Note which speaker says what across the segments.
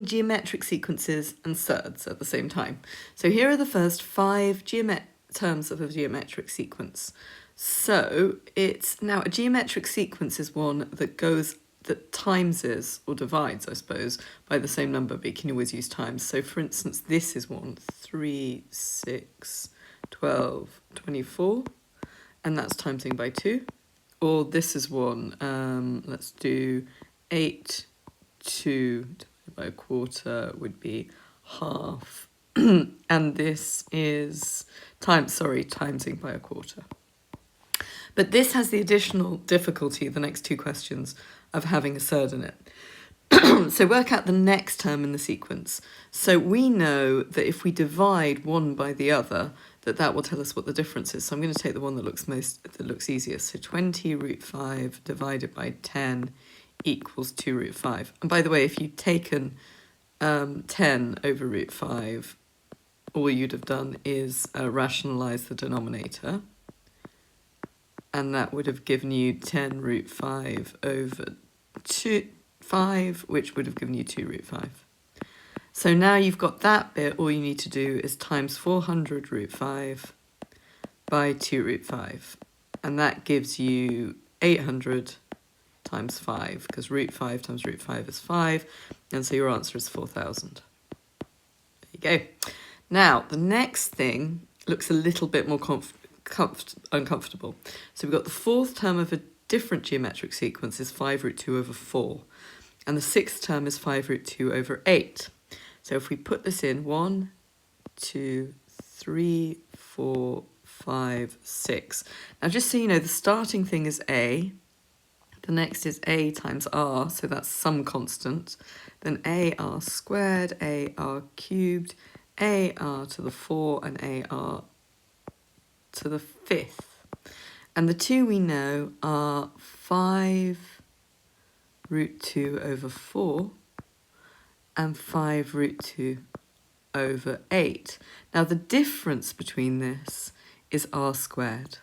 Speaker 1: geometric sequences and surds at the same time. So here are the first 5 terms of a geometric sequence. So it's now a geometric sequence is one that timeses or divides, I suppose, by the same number, but you can always use times. So for instance, this is one 3, 6, 12, 24, and that's timesing by 2. Or this is one, let's do 8, 2 divided by a quarter would be half. And this is timesing by a quarter. But this has the additional difficulty, the next 2 questions, of having a surd in it. So work out the next term in the sequence. So we know that if we divide one by the other, that will tell us what the difference is. So I'm going to take the one that looks easiest. So 20 root 5 divided by 10 equals 2 root 5. And by the way, if you'd taken 10 over root 5, all you'd have done is rationalise the denominator. And that would have given you 10 root 5 over 5, which would have given you 2 root 5. So now you've got that bit, all you need to do is times 400 root 5 by 2 root 5. And that gives you 800 times 5, because root 5 times root 5 is 5, and so your answer is 4,000. There you go. Now, the next thing looks a little bit more uncomfortable. So we've got the 4th term of a different geometric sequence is 5 root 2 over 4, and the 6th term is 5 root 2 over 8. So if we put this in 1, 2, 3, 4, 5, 6. Now just so you know, the starting thing is A, the next is A times R, so that's some constant, then AR squared, AR cubed, AR to the 4, and AR to the 5th. And the 2 we know are 5 root 2 over 4 and 5 root 2 over 8. Now the difference between this is R squared.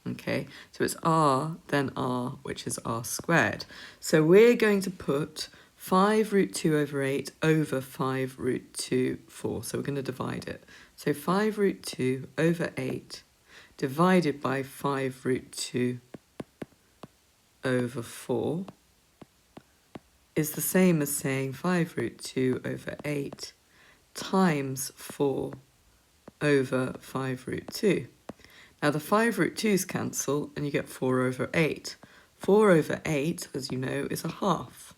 Speaker 1: Okay, so it's R, then R, which is R squared. So we're going to put 5 root 2 over 8 over 5 root 2, 4. So we're going to divide it. So 5 root 2 over 8 divided by 5 root 2 over 4 is the same as saying 5 root 2 over 8 times 4 over 5 root 2. Now the 5 root 2's cancel and you get 4 over 8. 4 over 8, as you know, is a half.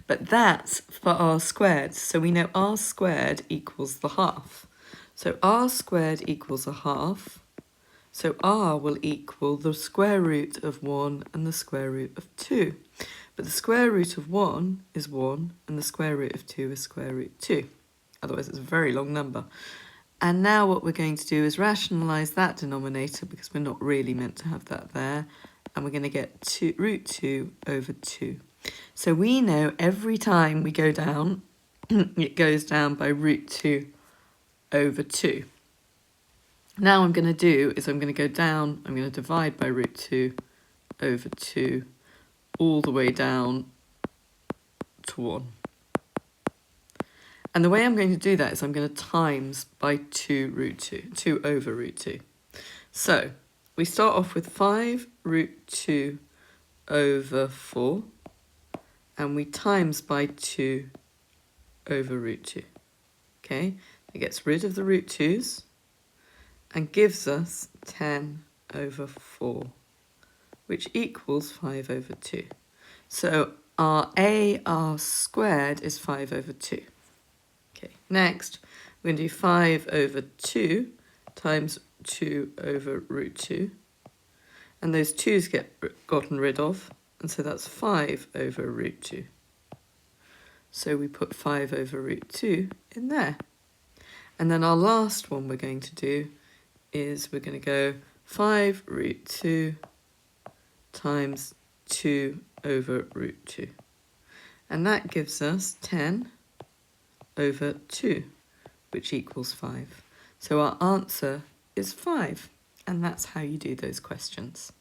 Speaker 1: But that's for R squared, so we know R squared equals the half. So R squared equals a half, so R will equal the square root of 1 and the square root of 2. But the square root of 1 is 1 and the square root of 2 is square root 2. Otherwise it's a very long number. And now what we're going to do is rationalise that denominator because we're not really meant to have that there. And we're going to get root 2 over 2. So we know every time we go down, it goes down by root 2 over 2. Now I'm going to do is I'm going to go down, I'm going to divide by root 2 over 2 all the way down to 1. And the way I'm going to do that is I'm going to times by 2 root 2, 2 over root 2. So we start off with 5 root 2 over 4, and we times by 2 over root 2. Okay, it gets rid of the root 2's and gives us 10 over 4, which equals 5 over 2. So our AR squared is 5 over 2. Okay, next we're going to do 5 over 2 times 2 over root 2. And those 2's get gotten rid of, and so that's 5 over root 2. So we put 5 over root 2 in there. And then our last one we're going to do is we're going to go 5 root 2 times 2 over root 2. And that gives us 10 over 2, which equals 5. So our answer is 5. And that's how you do those questions.